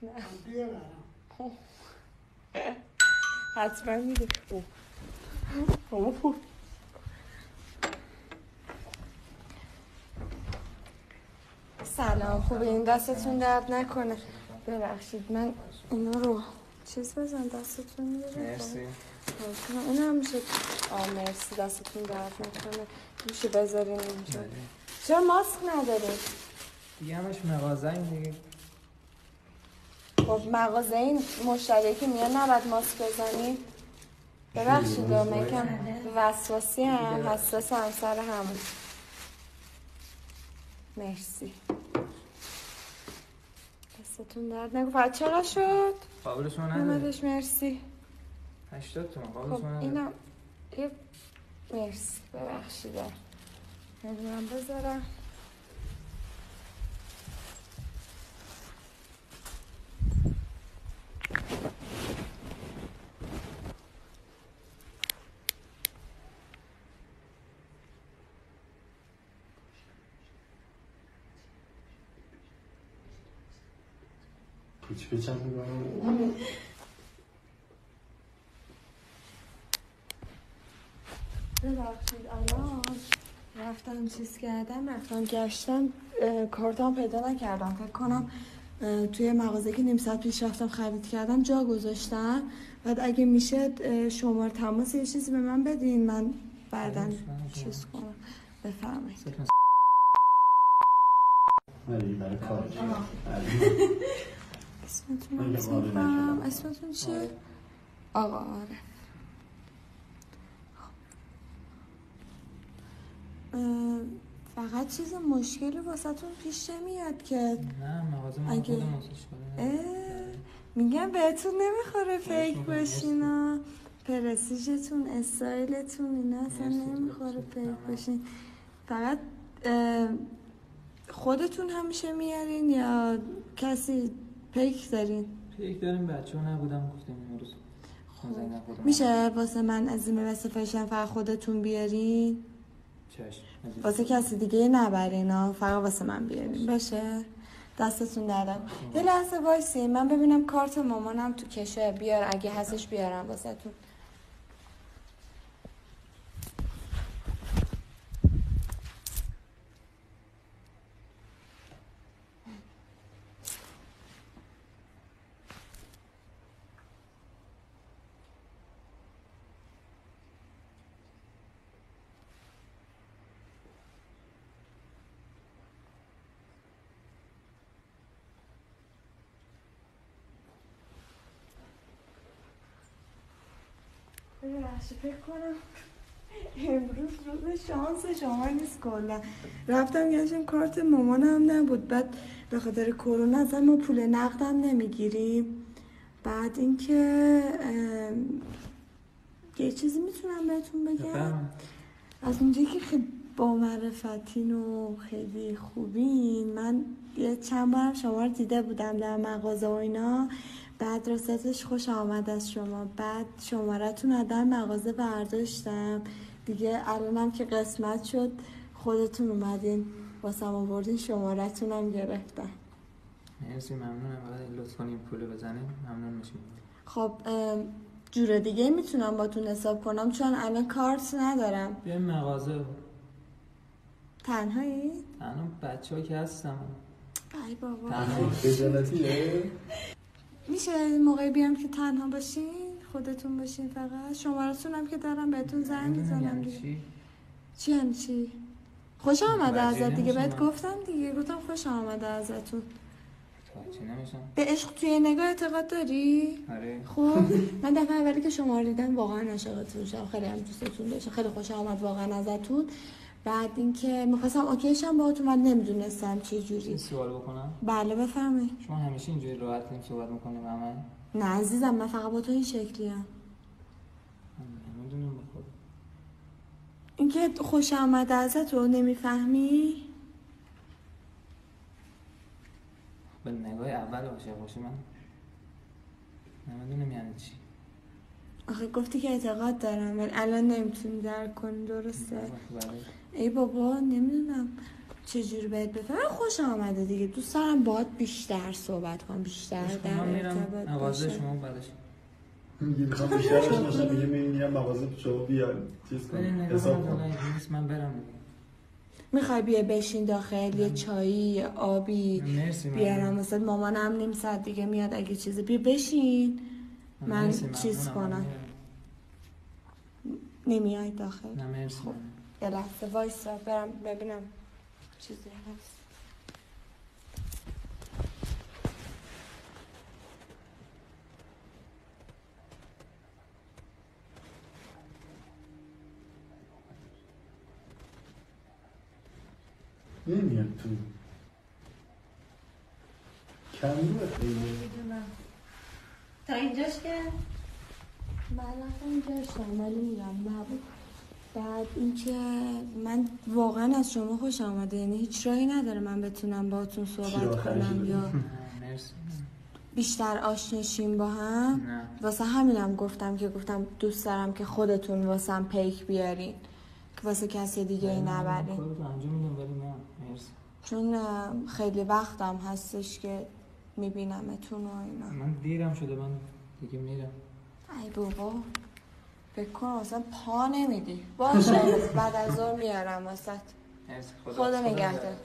نه بیارم حتما میده. سلام، خوبه؟ این دستتون درد نکنه. ببخشید من اینا رو چیز بزن دستتون میره. مرسی. این هم میشه. مرسی، دستتون درد نکنه. میشه بذارین اینجا. چرا ماسک ندارید؟ دیگه همش مغازه این دیگه. خب مغازه این مشتری که میان نباید ماسک بزنید. ببخشید من کم وسواسی هم حساس هم سر همون. مرسی. دستتون درد نکنه. فقط چقدر شد؟ قابلش من نمدش. مرسی. 80 تومن قابلش من خب اینم مرسی. ببخشید نمیدونم بذارم. پیچ پیچم میگم ببخشید الان رفتم چیز کردم، رفتم گشتم کارتام پیدا نکردم. فکر کنم توی مغازه که نیم ساعت پیش رفتم خرید کردم جا گذاشتم. بعد اگه میشه شماره تماس یه چیزی به من بدین من بعداً چیز کنم. بفرمایید. برای کار اسمتون اسمتون چیه؟ آقا آره. فقط چیز مشکلی واسهتون پیش نمیاد که نه مغازه ما خودمون کنه. میگم بهتون نمیخوره فیک باشینا. پرستیژتون استایلتون اینا اصلا نمیخوره فیک باشین. فقط خودتون همیشه میارین یا کسی پیک دارین؟ پیک داریم، بچه ها نبودم گفتیم این روز میشه واسه من از این واسه فشن فقط خودتون بیارین؟ چشم. واسه کسی دیگه نبرین ها، فقط واسه من بیارین. باشه؟ دستتون دردم. یه لحظه وایسی من ببینم کارت مامانم تو کشه، بیار اگه هستش بیارم واسه تون. فکر کنم امروز روز شانس شما نیست. کلا رفتم گشتم کارت مامانم نبود. بعد به خاطر کرونا اصلا ما پول نقدم نمیگیریم. بعد اینکه یه چیزی میتونم بهتون بگم. از اونجایی که خیلی با معرفتین و خیلی خوبین، من یه چند بارم شما رو دیده بودم در مغازه و اینا. بعد راستش خوش آمد از شما. بعد شمارتون رو در مغازه برداشتم دیگه. الانم که قسمت شد خودتون اومدین واسم آوردین، شمارتون هم گرفتم. مرسی، ممنونم. ولی لطفاً این پولو بزنیم ممنون میشیم. خب جور دیگه میتونم باتون حساب کنم چون الان کارت ندارم. بیایم مغازه. تنهایی؟ تنها بچه‌ها که هستم. ای بابا تنها خجالتیه؟ میشه موقعی بیام که تنها باشین خودتون باشین فقط؟ شمارتون هم که دارم بهتون زنگ میزنم دیگه. چی یعنی چی؟ خوش آمده ازت دیگه. بهت گفتم دیگه، گفتم خوش آمده ازتون. چی نمیشم؟ به عشق توی نگاه اعتقاد داری؟ آره. خب من دفعه اولی که شما رو دیدم واقعا عاشقتون شدم. خیلی هم دوستتون داشتم. خیلی خوش آمد واقعا ازتون. بعد اینکه می‌خواستم اوکیشم باهاتون ولی نمیدونستم چه جوری. این سوال بکنم؟ بله بفرمایید. شما همیشه اینجوری راحت کنیم صحبت می‌کنیم با من؟ نه عزیزم، من فقط با تو این شکلی ام. نمیدونم بخور. اینکه خوش آمد ازت رو نمیفهمی؟ به نگاه اول عاشق باشی من نمیدونم یعنی چی. آخه گفتی که اعتقاد دارم ولی الان نمیتونی درک کنی. درسته؟ ای بابا نمیدونم چجوری بهت بفهم. خوش آمده دیگه، دوست دارم باهات بیشتر صحبت کنم، بیشتر در ارتباط مغازه باشم. شما بعدش میخوام بیشتر بشناسم. میگه میرم مغازه شما بیان چیز کنم حساب کنم. من برم. میخوای بیا بشین داخل یه چایی یه آبی بیارم واسه مامانم نیم ساعت دیگه میاد اگه چیزی بیا بشین من چیز کنم. نمیای داخل؟ نه مرسی. خب یه لحظه وایسا برم ببینم چیزی هست. نمیاد تو کم روه خیلی. نمیدونم تا اینجاش که من رفتم اینجاش ولی میرم نبود. بعد اینکه من واقعا از شما خوش آمده، یعنی هیچ راهی نداره من بتونم باهاتون صحبت کنم یا بیشتر آشناشیم با هم. واسه همینم گفتم دوست دارم که خودتون واسم پیک بیارین که واسه کسی دیگه ای نبرین، چون خیلی وقتم هستش که میبینمتون و اینا. من دیرم شده، من دیگه میرم. ای بابا فکر کنم اصلا پا نمیدی. باشه بعد از ظهر میارم واسه. خدا نگهدار.